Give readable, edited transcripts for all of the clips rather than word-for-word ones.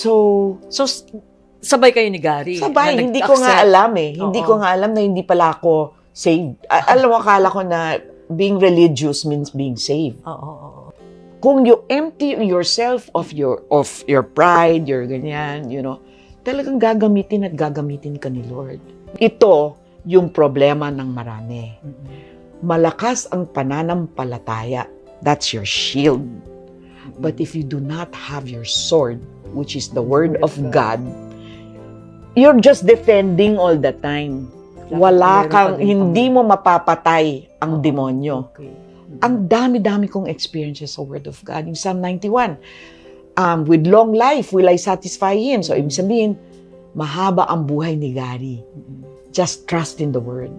So, sabay kayo ni Gary? sabay, na hindi ko nga nag-accept? alam eh. Hindi Oo. ko nga alam na hindi pala ako saved. Alam mo, akala ko na being religious means being saved. Oo. Kung you empty yourself of your pride, your ganyan, talagang gagamitin at gagamitin ka ni Lord. Ito yung problema ng marami. Malakas ang pananampalataya. That's your shield. But if you do not have your sword, which is the word of God, you're just defending all the time. Wala kang, hindi mo mapapatay ang demonyo. Okay. Ang dami-dami kong experiences sa Word of God. Yung Psalm 91, with long life will I satisfy Him. So, ibig sabihin, mahaba ang buhay ni Gary. Just trust in the Word.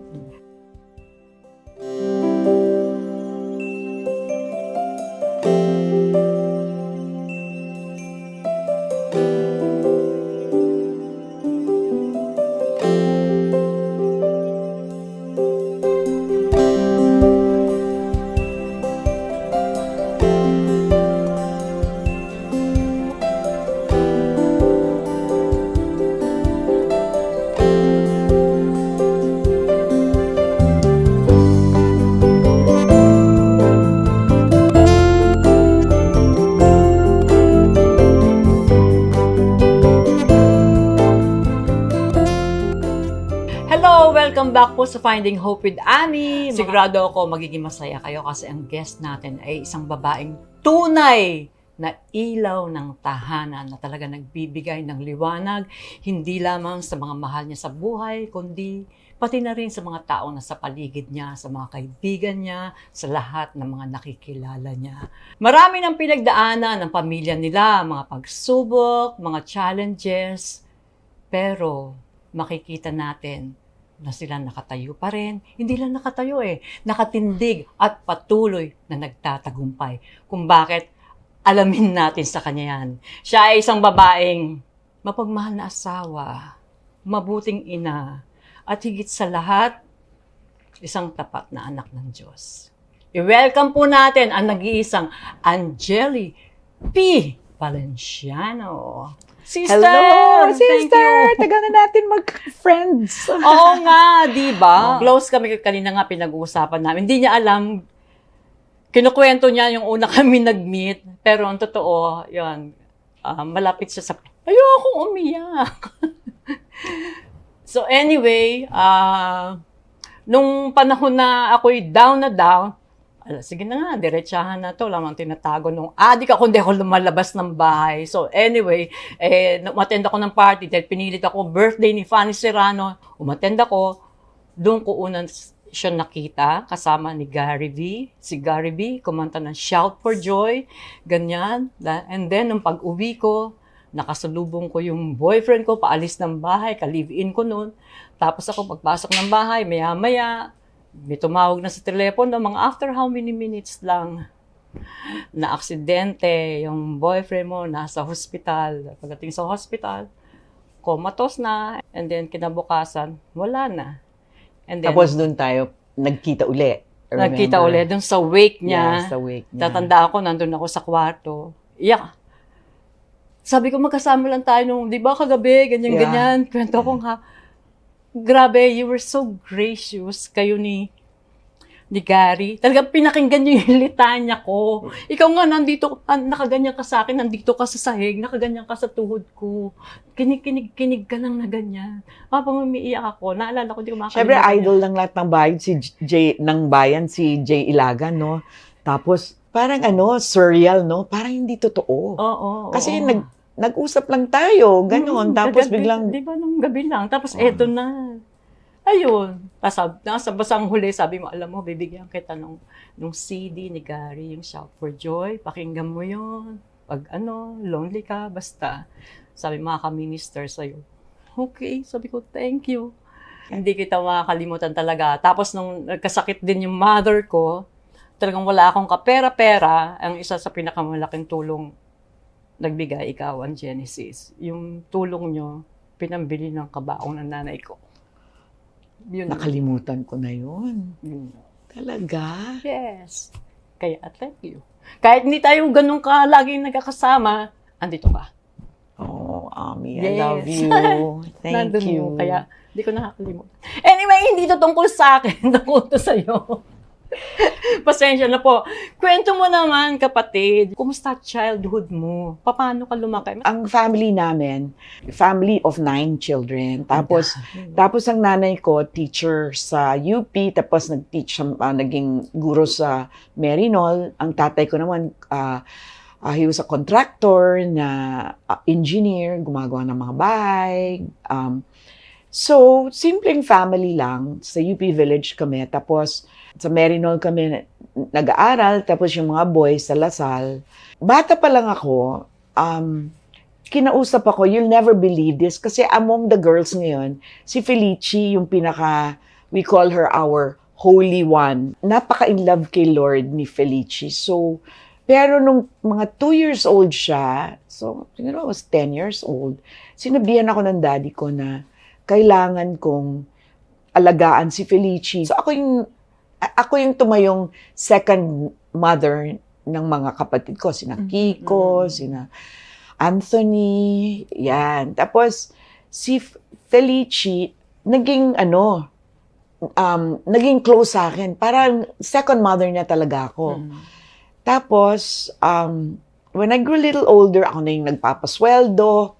Welcome back po sa Finding Hope with Annie. Sigurado ako magiging masaya kayo kasi ang guest natin ay isang babaeng tunay na ilaw ng tahanan na talaga nagbibigay ng liwanag, hindi lamang sa mga mahal niya sa buhay, kundi pati na rin sa mga tao na sa paligid niya, sa mga kaibigan niya, sa lahat ng mga nakikilala niya. Marami ng pinagdaanan ng pamilya nila, mga pagsubok, mga challenges, pero makikita natin na sila nakatayo pa rin. Hindi lang nakatayo nakatindig at patuloy na nagtatagumpay. Kung bakit, alamin natin sa kanya yan. Siya ay isang babaeng mapagmahal na asawa, mabuting ina, at higit sa lahat, isang tapat na anak ng Diyos. I-welcome po natin ang nag-iisang Angeli P. Valenciano. Sister! Hello, Thank sister! you. Tagal na natin mag-friends. Oo nga, di ba? Close kami kanina nga pinag-uusapan namin. Hindi niya alam, kinukwento niya yung una kami nag-meet. Pero ang totoo, yun, malapit siya sa, ayokong umiyak. So anyway, nung panahon na ako'y down na down, sige na nga, diretsahan na to. Lamang tinatago nung adik ako, hindi ako lumalabas ng bahay. So anyway, umattend ako ng party dahil pinilit ako, birthday ni Fanny Serrano. Umattend ako, doon ko unang siya nakita, kasama ni Gary V. Si Gary V, kumanta ng Shout for Joy, ganyan. And then, nung pag-uwi ko, nakasalubong ko yung boyfriend ko, paalis ng bahay, ka-live-in ko noon. Tapos ako, pagpasok ng bahay, maya-maya, may tumawag na sa telepono, mga after how many minutes lang na aksidente, yung boyfriend mo nasa hospital. Pagdating sa hospital, comatose na, and then kinabukasan, wala na. And then, Tapos doon tayo nagkita uli. nagkita ulit dun sa wake niya. Yeah, sa wake niya. Tatanda ako, nandun ako sa kwarto. Iyak. Sabi ko, magkasama lang tayo nung, di ba kagabi, ganyan-ganyan. Kwento ko nga, grabe, you were so gracious. Kayo ni Gary. Talagang pinakinggan niyo yung litanya ko. Ikaw nga, nandito, nakaganyan ka sa akin, nandito ka sa sahig, nakaganyan ka sa tuhod ko. Kinig ka lang na ganyan. Habang umiiyak ako, naalala ko, di ko makakalimutan. Siyempre, idol ng lahat ng bayan, si Jay Ilagan, no? Tapos, parang surreal, no? Parang hindi totoo. Oo. Kasi nag-usap lang tayo, gano'n. Tapos biglang, Di ba, nung gabi lang. Tapos eto na. Ayun. Tapos nasa basang huli, sabi mo, alam mo, bibigyan kita nung CD ni Gary, yung Shout for Joy. Pakinggan mo yun. Pag lonely ka, basta. Sabi, makaka-minister sa'yo. Okay. Sabi ko, thank you. Hindi kita makakalimutan talaga. Tapos nung nagkasakit din yung mother ko, talagang wala akong kapera-pera. Ang isa sa pinakamalaking tulong nagbigay, ikaw ang Genesis. Yung tulong nyo, pinambili ng kabaong ng nanay ko. Yun. nakalimutan ko na yun. Yun. Talaga? Yes. Kaya thank you. Kahit hindi tayo ganun ka laging nagkakasama, andito ka. Oo. mommy. I Yes. love you. Thank Nandun you. mo, kaya hindi ko nakakalimutan. Anyway, hindi to tungkol sa akin, tungkol to sa'yo. Pasensya na po. Kwento mo naman, kapatid. Kumusta childhood mo? Paano ka lumaki? Ang family namin, family of 9 children. Tapos ang nanay ko, teacher sa UP, tapos nag-teach, naging guro sa Merinol. Ang tatay ko naman, he was a contractor na engineer, gumagawa ng mga bahay. So, simpleng family lang. Sa UP Village kami. Tapos, sa Merinol kami nag-aaral. Tapos, yung mga boys sa Lasal. Bata pa lang ako, kinausap ako, you'll never believe this. Kasi among the girls ngayon, si Felici, yung we call her our Holy One. Napaka-in love kay Lord ni Felici. So, pero nung mga 2 years old siya, so, siguro I was 10 years old, sinabihan ako ng daddy ko na kailangan kong alagaan si Felici. So, ako yung tumayong second mother ng mga kapatid ko. Sina Kiko, sina Anthony, yan. Tapos, si Felici, naging close sa akin. Parang second mother niya talaga ako. Tapos, when I grew a little older, ako na yung nagpapasweldo,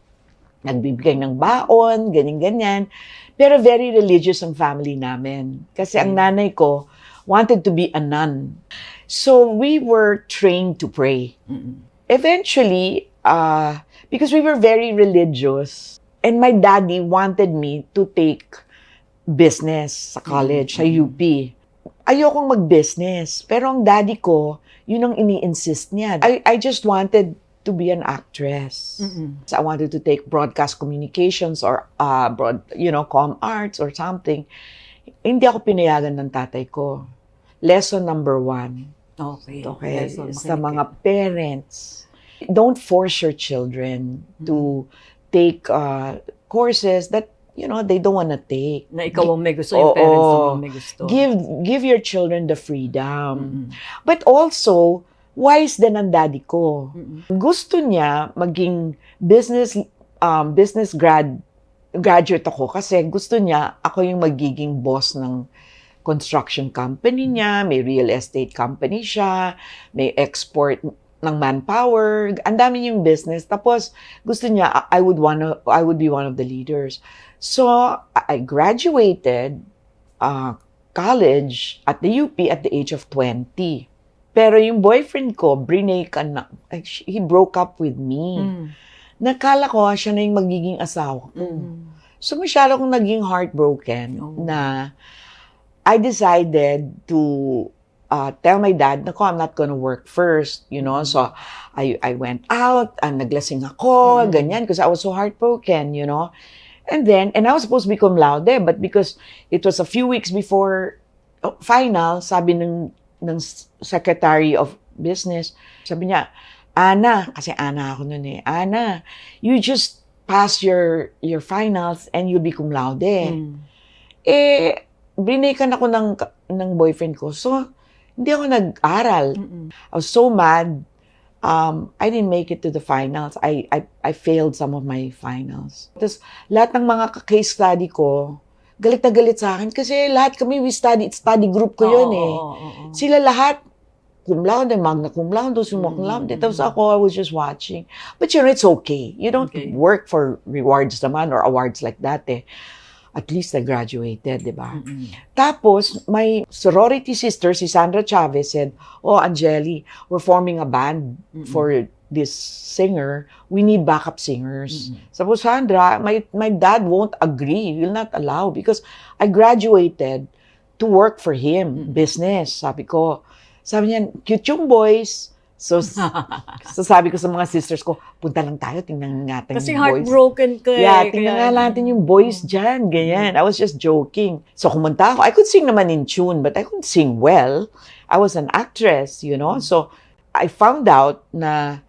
nagbibigay ng baon, ganyan-ganyan. Pero very religious ang family namin. Kasi ang nanay ko wanted to be a nun. So, we were trained to pray. Eventually, because we were very religious, and my daddy wanted me to take business sa college, sa UP. Ayokong mag-business. Pero ang daddy ko, yun ang ini-insist niya. I just wanted to be an actress. So I wanted to take broadcast communications or comm arts or something. Hindi ako pinayagan ng tatay ko. Lesson number 1. Okay. Sa mga parents, don't force your children to take courses that they don't want to take. Na ikaw ang may gusto, yung parents mo may gusto. Give your children the freedom. But also, wise din ang daddy ko. Gusto niya maging business graduate ako kasi gusto niya ako yung magiging boss ng construction company niya, may real estate company siya, may export ng manpower, ang dami yung business. Tapos gusto niya I would be one of the leaders. So I graduated college at the UP at the age of 20. Pero yung boyfriend ko, he broke up with me. Nakala ko siya na yung magiging asawa ko. So masyado akong naging heartbroken na I decided to tell my dad, I'm not gonna work first, So I went out, naglasing ako, ganyan, because I was so heartbroken, And I was supposed to be cum laude, but because it was a few weeks before final, sabi ng Secretary of Business, sabi niya, Ana, kasi Ana ako nun Ana, you just pass your finals and you'll be cum laude. Brinaykan ako ng boyfriend ko. So, hindi ako nag-aral. I was so mad. I didn't make it to the finals. I failed some of my finals. Tapos, lahat ng mga case study ko, galit na galit sa akin kasi lahat kami study group ko yun Sila lahat cum laude, magna cum laude, summa cum laude. Tapos ako, I was just watching. But it's okay. You don't work for rewards naman or awards like that At least I graduated, di ba? Tapos, my sorority sister, si Sandra Chavez, said, Angeli, we're forming a band for this singer. We need backup singers. Sabi ko, Sandra, my dad won't agree. He will not allow because I graduated to work for him, business. Sabi niya, cute yung boys. So sabi ko sa mga sisters ko, punta lang tayo, tingnan natin kasi yung boys. Kasi heartbroken ka tingnan nga natin yung boys dyan, ganyan. I was just joking. So kumunta ako. I could sing naman in tune, but I couldn't sing well. I was an actress, So I found out na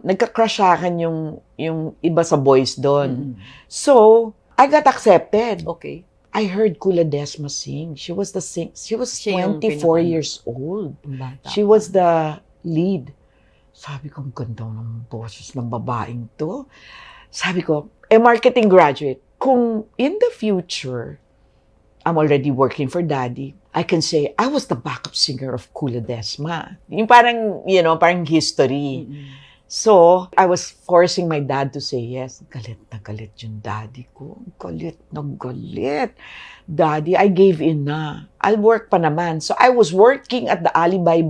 nagka-crush sa akin yung iba sa boys doon. So, I got accepted. Okay. I heard Kula Desma sing. She was 24 years old. She was the lead. Sabi ko, ang ganda ng boses ng babaeng to. Sabi ko, marketing graduate, kung in the future, I'm already working for Daddy, I can say, I was the backup singer of Kula Desma. Yung parang, parang history. So, I was forcing my dad to say yes. Galit na galit yung daddy ko. Galit na galit. Daddy, I gave in na. I'll work pa naman. So, I was working at the Alibay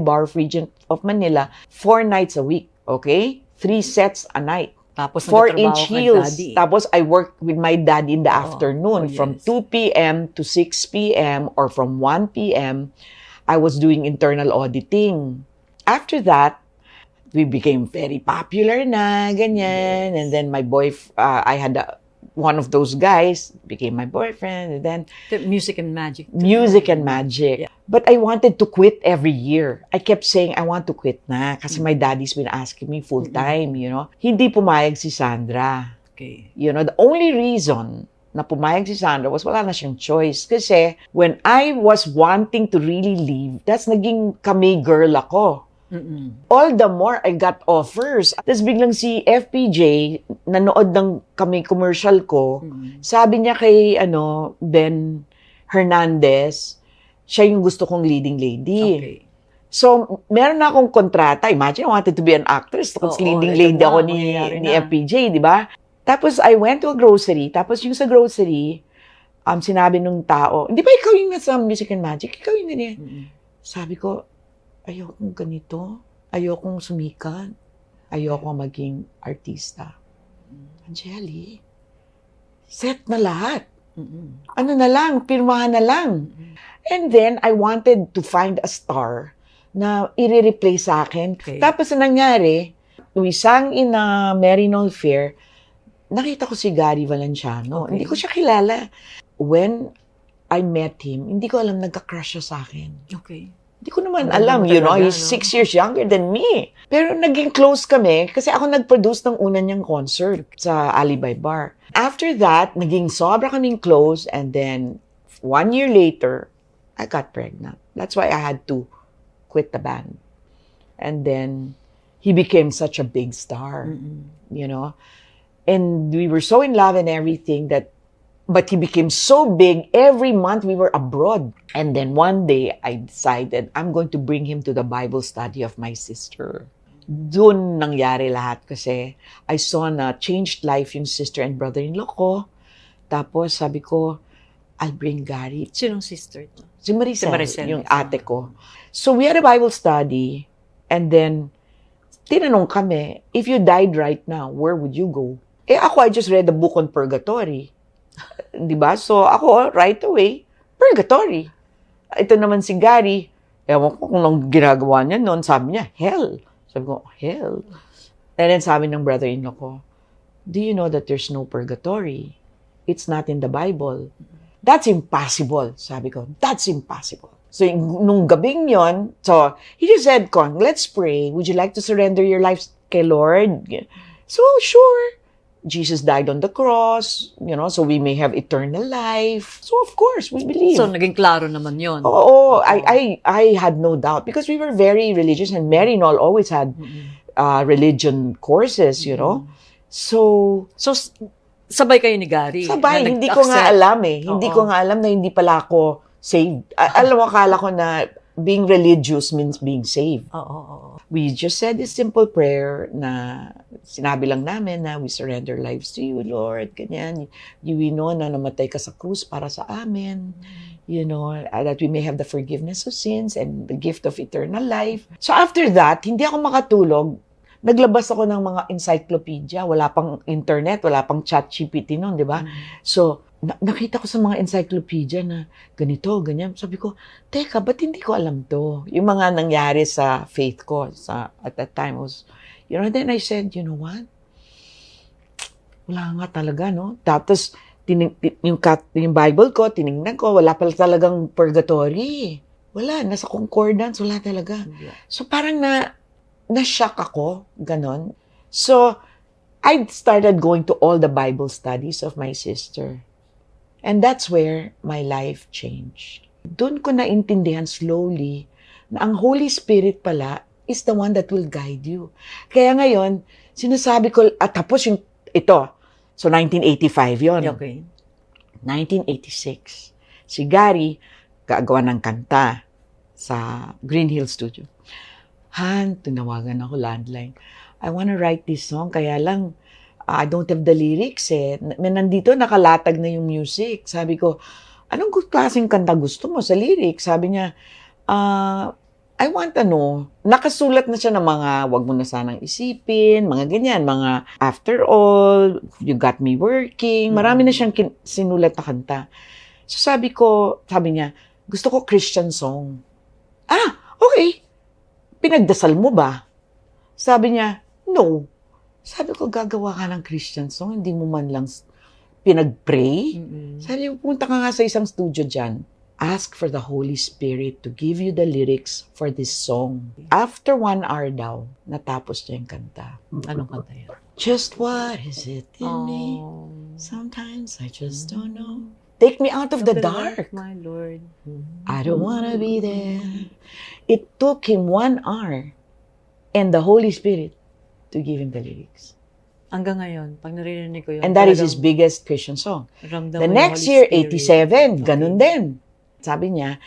Bar of Regent of Manila 4 nights a week. Okay? 3 sets a night. Tapos 4-inch nagtatrabaho kay heels. daddy. Tapos I worked with my dad in the afternoon. yes. From 2 p.m. to 6 p.m. or from 1 p.m. I was doing internal auditing. After that, we became very popular na, ganyan. And then my I had one of those guys, became my boyfriend. And then The Music and Magic. music and magic. Yeah. But I wanted to quit every year. I kept saying, I want to quit na. Kasi my daddy's been asking me full-time, Hindi pumayag si Sandra. Okay. The only reason na pumayag si Sandra was wala na siyang choice. Kasi when I was wanting to really leave, that's naging kami girl ako. All the more I got offers. Tapos biglang si FPJ, nanood ng kami commercial ko, sabi niya kay Ben Hernandez, siya yung gusto kong leading lady. Okay. So, meron na akong kontrata. Imagine, I wanted to be an actress. Tapos leading lady ako ni FPJ, di ba? Tapos I went to a grocery. Tapos yung sa grocery, sinabi nung tao, hindi ba ikaw yung nasa Music and Magic? Ikaw yung ganyan. Sabi ko, ayokong ganito. Ayokong sumikat. Ayokong maging artista. Angeli, set na lahat. Ano na lang, pirmahan na lang. And then, I wanted to find a star na i-replace sa akin. Okay. Tapos, ang nangyari, we sang in a Merino Fair, nakita ko si Gary Valenciano. Okay. Hindi ko siya kilala. When I met him, hindi ko alam, nagka-crush siya sa akin. Okay. Hindi ko naman Ano alam, talaga, he's 6 years younger than me. Pero naging close kami kasi ako nag-produce ng una niyang concert sa Alibay Bar. After that, naging sobra kaming close, and then 1 year later, I got pregnant. That's why I had to quit the band. And then, he became such a big star, And we were so in love and everything but he became so big, every month we were abroad. And then one day, I decided I'm going to bring him to the Bible study of my sister. Doon nangyari lahat kasi I saw na changed life yung sister and brother-in-law ko. Tapos sabi ko, I'll bring Gary. Sinong sister ito? Si Maricel, Maricel, yung yes. ate ko. So we had a Bible study, and then tinanong kami, if you died right now, where would you go? Ako, I just read the book on purgatory. Diba? So ako, right away, purgatory. Ito naman si Gary, ewan ko kung anong ginagawa niya noon, sabi niya, hell. Sabi ko, hell. And then sabi ng brother-in-law ko, do you know that there's no purgatory? It's not in the Bible. That's impossible. Sabi ko, that's impossible. So, nung gabing yon, so, he just said, Kong, let's pray. Would you like to surrender your life kay Lord? So, sure. Jesus died on the cross, so we may have eternal life. So, of course, we believe. So, naging klaro naman yun. Oo. I had no doubt because we were very religious, and Marinol always had religion courses, So, sabay kayo ni Gary. sabay, na hindi ko nga nag-accept. alam eh. Hindi ko nga alam na hindi pala ako saved. Alam mo, akala ko na being religious means being saved. Oo. We just said this simple prayer na sinabi lang namin na we surrender lives to you, Lord. Ganyan. We know na namatay ka sa krus para sa amin. That we may have the forgiveness of sins and the gift of eternal life. So after that, hindi ako makatulog. Naglabas ako ng mga encyclopedia. Wala pang internet, wala pang ChatGPT noon, di ba? So, nakita ko sa mga encyclopedia na ganito, ganyan. Sabi ko, teka, ba't hindi ko alam to? Yung mga nangyari sa faith ko at that time was, then I said, you know what? Wala nga talaga, no? Tapos, yung Bible ko, tinignan ko, wala pala talagang purgatory. Wala, nasa concordance, wala talaga. So, parang na-shock ako, ganon. So, I started going to all the Bible studies of my sister. And that's where my life changed. Doon ko naintindihan slowly na ang Holy Spirit pala is the one that will guide you. Kaya ngayon, Sinasabi ko, at tapos yung, ito, so 1985 yon. Okay. 1986, si Gary, gagawa ng kanta sa Green Hill Studio. Han, tinawagan ako landline. I wanna write this song, kaya lang, I don't have the lyrics eh. Nandito, nakalatag na yung music. Sabi ko, anong klaseng kanta gusto mo sa lyrics? Sabi niya, I want nakasulat na siya ng mga wag mo na sanang isipin, mga ganyan, mga after all, you got me working, marami na siyang sinulat na kanta. So sabi niya, gusto ko Christian song. Okay. Pinagdasal mo ba? Sabi niya, no. Sabi ko, gagawa ka ng Christian song, hindi mo man lang pinag-pray? Sabi niya, punta ka nga sa isang studio dyan. Ask for the Holy Spirit to give you the lyrics for this song. After 1 hour daw, natapos niya yung kanta. Anong kanta yan? Just what is it in me? Sometimes I just don't know. Take me out of the dark. My Lord. I don't wanna be there. It took him 1 hour and the Holy Spirit to give him the lyrics. Hanggang ngayon, pag naririnig ko yun. And that is his biggest Christian song. Ramdam The mo yung next Holy year, Spirit. 87, ganun din. Sabi niya,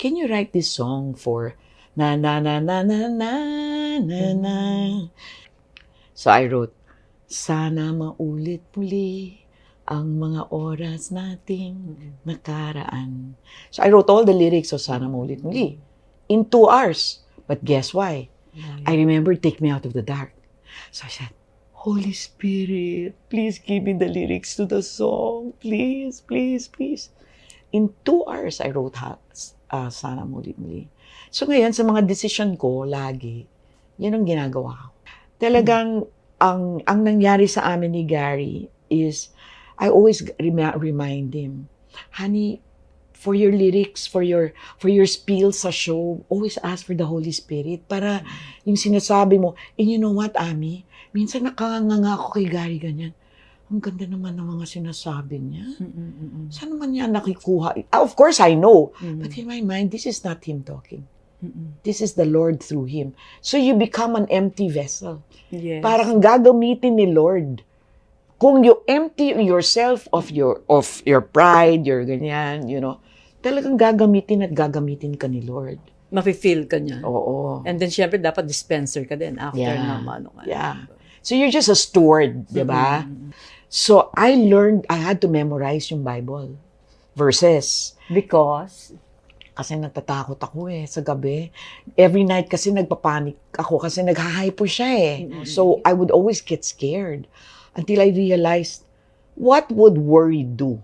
can you write this song for na na na na na na na na. So I wrote, sana maulit muli ang mga oras nating nakaraan. So I wrote all the lyrics of Sana Maulit Muli in 2 hours. But guess why? I remember Take Me Out of the Dark. So I said, Holy Spirit, please give me the lyrics to the song. Please, please, please. In 2 hours, I wrote Sana Maulit Muli. So ngayon, sa mga decision ko, lagi, yun ang ginagawa ko. Talagang, ang nangyari sa amin ni Gary is, I always remind him, honey, for your lyrics, for your spiel sa show, always ask for the Holy Spirit para yung sinasabi mo, and you know what, Ami? Minsan nakanganga ako kay Gary ganyan. Ang ganda naman ng mga sinasabi niya. Saan naman niya nakikuha? Of course, I know. But in my mind, this is not him talking. This is the Lord through him. So you become an empty vessel. Yes. Parang gagamitin ni Lord. Kung you empty yourself of your pride, your ganyan, talagang gagamitin at gagamitin ka ni Lord. Mafe-feel ka niya. Oo. And then, syempre, dapat dispenser ka din after naman. Yeah. So you're just a steward, di ba? So I had to memorize yung Bible verses. Because? Kasi natatakot ako sa gabi. Every night kasi nagpapanik ako kasi nagha-hyper siya So I would always get scared until I realized, what would worry do?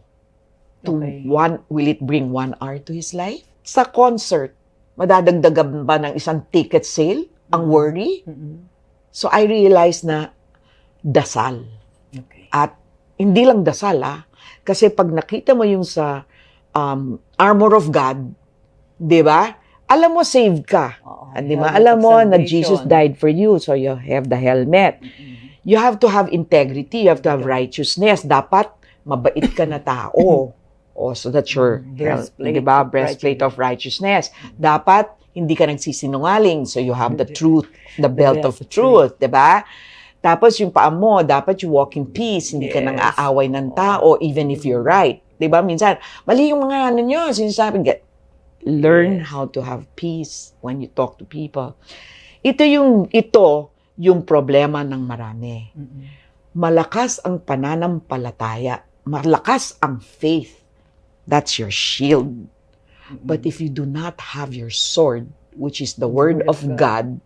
Will it bring 1 hour to his life? Sa concert, madadagdagan ba ng isang ticket sale ang worry? So I realized na dasal. Okay. At hindi lang dasal kasi pag nakita mo yung sa armor of God, 'di ba? Alam mo saved ka. Di ba? Alam mo na Jesus died for you, so you have the helmet. You have to have integrity, you have to have righteousness. Dapat mabait ka na tao. So that's your breastplate, 'di ba? Breastplate of righteousness. Dapat hindi ka nagsisinungaling, so you have the truth, the belt of truth, 'di ba? Tapos yung paa mo, dapat you walk in peace, hindi ka nang aaway ng tao, even if you're right. 'Di ba? Minsan, mali yung mga nyo, sinasabi, learn how to have peace when you talk to people. Ito yung problema ng marami. Malakas ang pananampalataya, malakas ang faith. That's your shield. But if you do not have your sword, which is the word of God,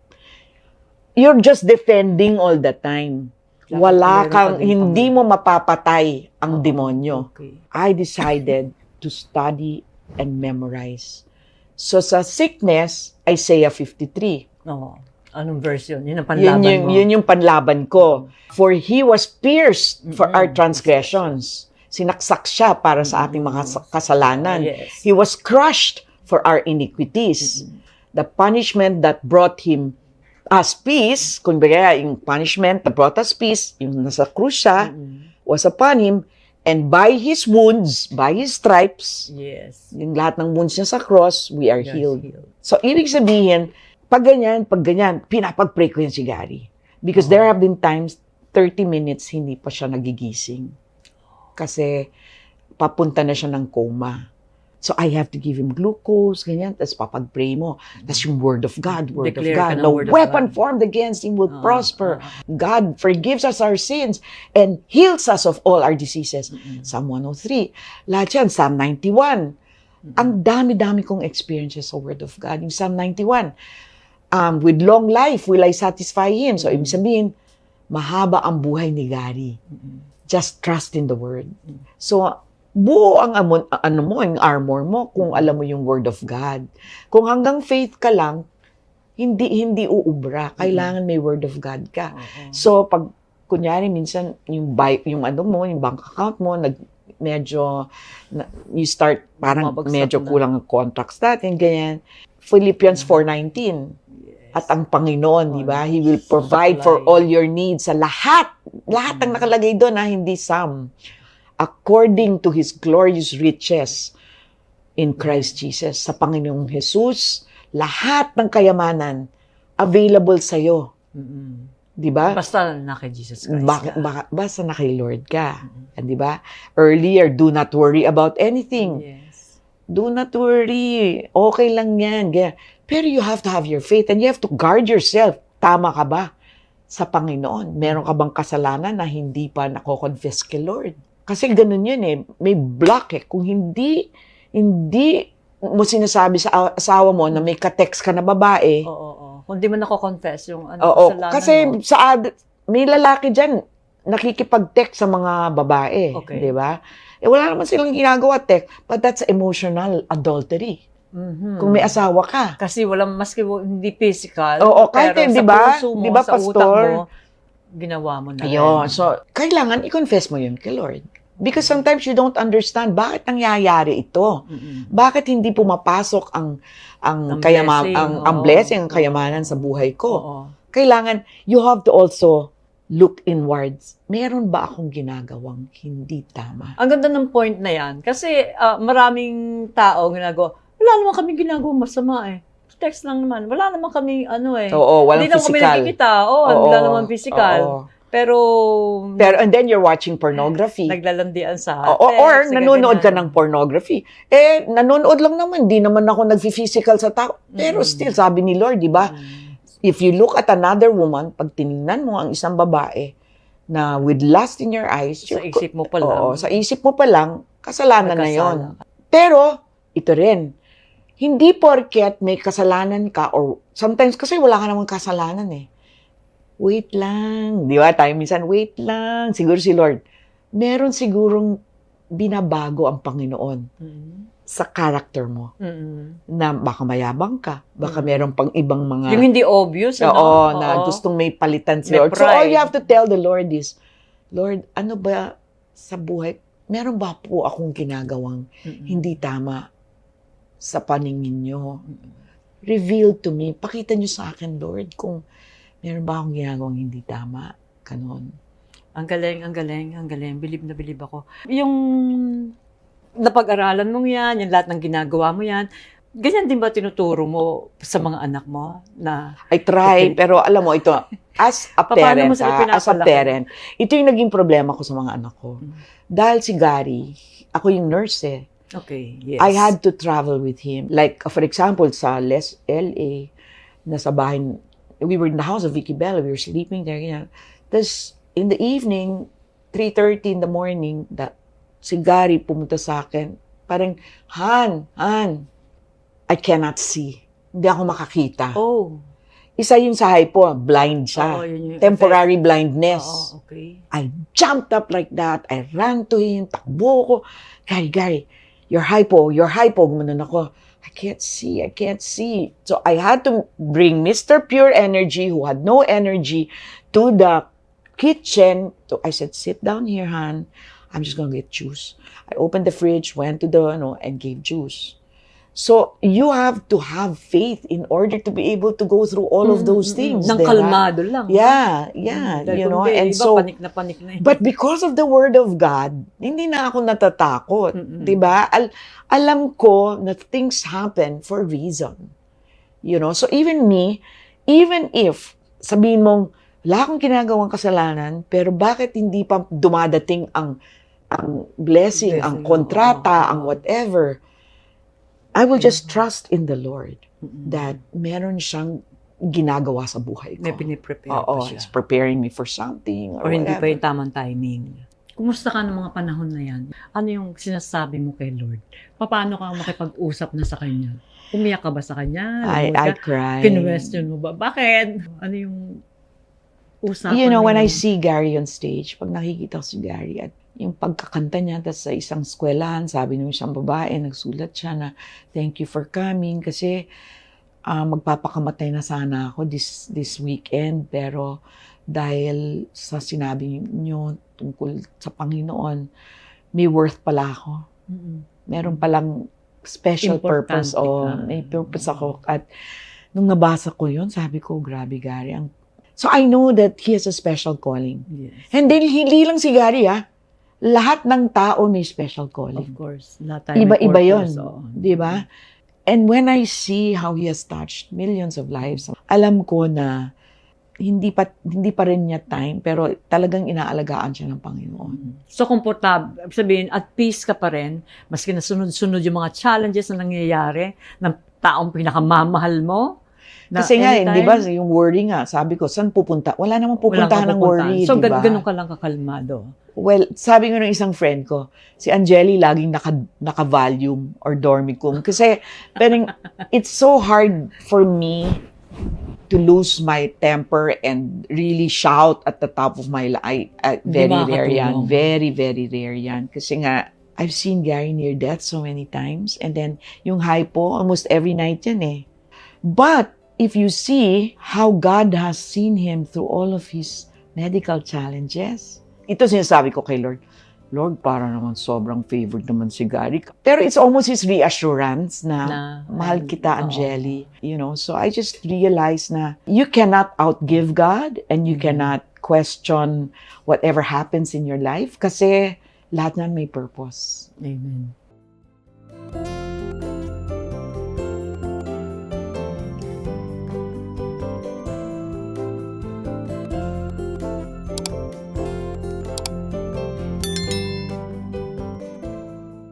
you're just defending all the time. Hindi mo mapapatay ang demonyo. Okay. I decided to study and memorize. So sa sickness, Isaiah 53. Anong version? Yun ang panlaban mo. Yun yung panlaban ko. For he was pierced for our transgressions. Sinaksak siya para sa ating mga kasalanan. Yes. He was crushed for our iniquities. The punishment that brought him us peace, kumbaga yung punishment that brought us peace, yung nasa krus siya, was upon him, and by his wounds, by his stripes, yung lahat ng wounds niya sa cross, we are healed. So, ibig sabihin, pag ganyan, pinapag-pray ko yan si Gary. Because there have been times, 30 minutes, hindi pa siya nagigising. Kasi, papunta na siya ng coma. So, I have to give him glucose, ganyan, tapos papag-pray mo. That's yung word of God, word Declare of ka God. ng No word of weapon God. formed against him will prosper. God forgives us our sins and heals us of all our diseases. Psalm 103. Lahat yan, Psalm 91. Ang dami-dami kong experiences sa word of God. Yung Psalm 91, with long life will I satisfy him. So, ibig sabihin, mahaba ang buhay ni Gary. Just trust in the word. So, buo ang yung armor mo kung alam mo yung word of God. Kung hanggang faith ka lang, hindi uubra. Kailangan may word of God ka. So, pag kunyari minsan yung bank account mo you start parang Bumabagsak medyo na. kulang ang contracts natin, ganyan. Philippians 4:19. At ang Panginoon, di ba? He will provide for all your needs sa lahat. Lahat ang nakalagay doon, hindi some. According to His glorious riches in Christ Jesus. Sa Panginoong Jesus, lahat ng kayamanan available sa'yo. Di ba? Basta na kay Jesus Christ. Basta na kay Lord ka. Di ba? Earlier, do not worry about anything. Yes. Do not worry. Okay lang yan. Pero you have to have your faith and you have to guard yourself. Tama ka ba sa Panginoon? Meron ka bang kasalanan na hindi pa nako-confess kay Lord? Kasi ganun yun may block Kung hindi mo sinasabi sa asawa mo na may ka-text ka na babae. Oo. Kung di mo nako-confess yung kasalanan Kasi mo. may lalaki dyan, nakikipag-text sa mga babae. Okay. Di ba? Wala naman silang ginagawa text, but that's emotional adultery. Kung may asawa ka. Kasi maski hindi physical. Kahit pero di sa ba? puso mo, Di ba, sa utak Pastor? mo, ginawa mo na Ayun. rin. So, kailangan i-confess mo yun kay Lord. Because sometimes you don't understand bakit nangyayari ito. Bakit hindi pumapasok ang blessing, ang kayamanan sa buhay ko. Kailangan, you have to also look inwards. Meron ba akong ginagawang hindi tama? Ang ganda ng point na yan. Kasi maraming tao ginagawa, wala naman kami ginagawa masama Text lang naman. Wala naman kami Walang hindi naman kami physical. nakikita. Wala naman physical. Pero And then you're watching pornography. naglalandian sa Or text, nanonood ka ganyan. ng pornography. Nanonood lang naman. Di naman ako nag-physical sa tao. Pero still, sabi ni Lord, di ba? If you look at another woman, pag tinignan mo ang isang babae na with lust in your eyes, Sa isip mo pa lang. sa isip mo pa lang, kasalanan na yon. Nagkasala. Pero, ito rin, hindi porket may kasalanan ka or sometimes kasi wala ka namang kasalanan Wait lang. Di ba? Tayo minsan, wait lang. Siguro si Lord. Meron sigurong binabago ang Panginoon sa character mo. Na baka mayabang ka. Baka meron pang ibang mga... Yung hindi obvious, na gustong may palitan si May Lord. So all pride. you have to tell the Lord is, Lord, ano ba sa buhay? Meron ba po akong ginagawang hindi tama sa paningin nyo? Reveal to me. Pakita nyo sa akin, Lord, kung meron ba akong ginagawang hindi tama? Ganon. Ang galing. Bilib na bilib ako. Yung napag-aralan mo yan, yung lahat ng ginagawa mo yan, ganyan din ba tinuturo mo sa mga anak mo? Na I try, pero alam mo, ito, as a Paano parent, mo sila as a pinapalaki? parent, ito yung naging problema ko sa mga anak ko. Dahil si Gary, ako yung nurse Okay, yes. I had to travel with him. Like, for example, sa LA, nasa bahay, we were in the house of Vicky Bella, we were sleeping there, Tapos, in the evening, 3:30 in the morning, si Gary pumunta sa akin, parang, Han, I cannot see. Hindi ako makakita. Oh. Isa yung sa hypo, blind siya. Yun yung Temporary blindness. Okay. I jumped up like that. I ran to him. Takbo ko. Gary, you're hypo. Gumanon ako. I can't see. So I had to bring Mr. Pure Energy, who had no energy, to the kitchen. So I said, sit down here, Han. I'm just gonna get juice. I opened the fridge, went to and gave juice. So, you have to have faith in order to be able to go through all of those things. Nang diba? kalmado lang. Yeah, Dahil kung and iba, so, panik na but because of the Word of God, hindi na ako natatakot. Diba? Alam ko na things happen for a reason. So even me, even if sabihin mong wala akong ginagawang kasalanan, pero bakit hindi pa dumadating ang blessing, ang kontrata, ang whatever? I will just trust in the Lord that meron siyang ginagawa sa buhay ko. May piniprepare Oo, pa siya. He's preparing me for something or Or hindi pa whatever. yung tamang timing. Kumusta ka ng mga panahon na yan? Ano yung sinasabi mo kay Lord? Paano ka makipag-usap na sa Kanya? Umiyak ka ba sa Kanya? I Lumuhod ka? cry. Kinwestiyon mo ba? Bakit? Ano yung usapan You know, when ninyo? I see Gary on stage, pag nakikita ko si Gary at yung pagkakanta niya, tapos sa isang eskwelahan, sabi nung isang babae, nagsulat siya na, thank you for coming, kasi magpapakamatay na sana ako this weekend, pero dahil sa sinabi niyo tungkol sa Panginoon, may worth pala ako. Meron palang special Importante purpose. ka. May purpose ako. At nung nabasa ko yun, sabi ko, grabe Gary. So I know that he has a special calling. Yes. Hindi lang si Gary, lahat ng tao may special Of calling. course. Lahat tayo may Iba-iba yun. purpose, oo. Di ba? And when I see how he has touched millions of lives, alam ko na hindi pa rin niya time, pero talagang inaalagaan siya ng Panginoon. So, komportable, sabihin, at peace ka pa rin, maski na sunod-sunod yung mga challenges na nangyayari ng taong pinakamamahal mo. Na Kasi nga, anytime, di ba, yung worry nga, sabi ko, saan pupunta? Wala namang pupuntahan ng worry, So, di ba? ganun ka lang kakalmado. Well, sabi nga ng isang friend ko, si Angeli laging naka-volume or dormicum. Kasi, pero it's so hard for me to lose my temper and really shout at the top of my life. Very rare yan. makakatulong. Very, very rare yan. Kasi nga, I've seen Gary near death so many times. And then, yung hypo, almost every night yan eh. But, if you see how God has seen him through all of his medical challenges, ito sinasabi ko kay Lord, Lord, para naman sobrang favored naman si Gary. Pero it's almost his reassurance na mahal kita, Angeli. You know, so I just realized na you cannot outgive God and you cannot question whatever happens in your life kasi lahat nan may purpose. Amen.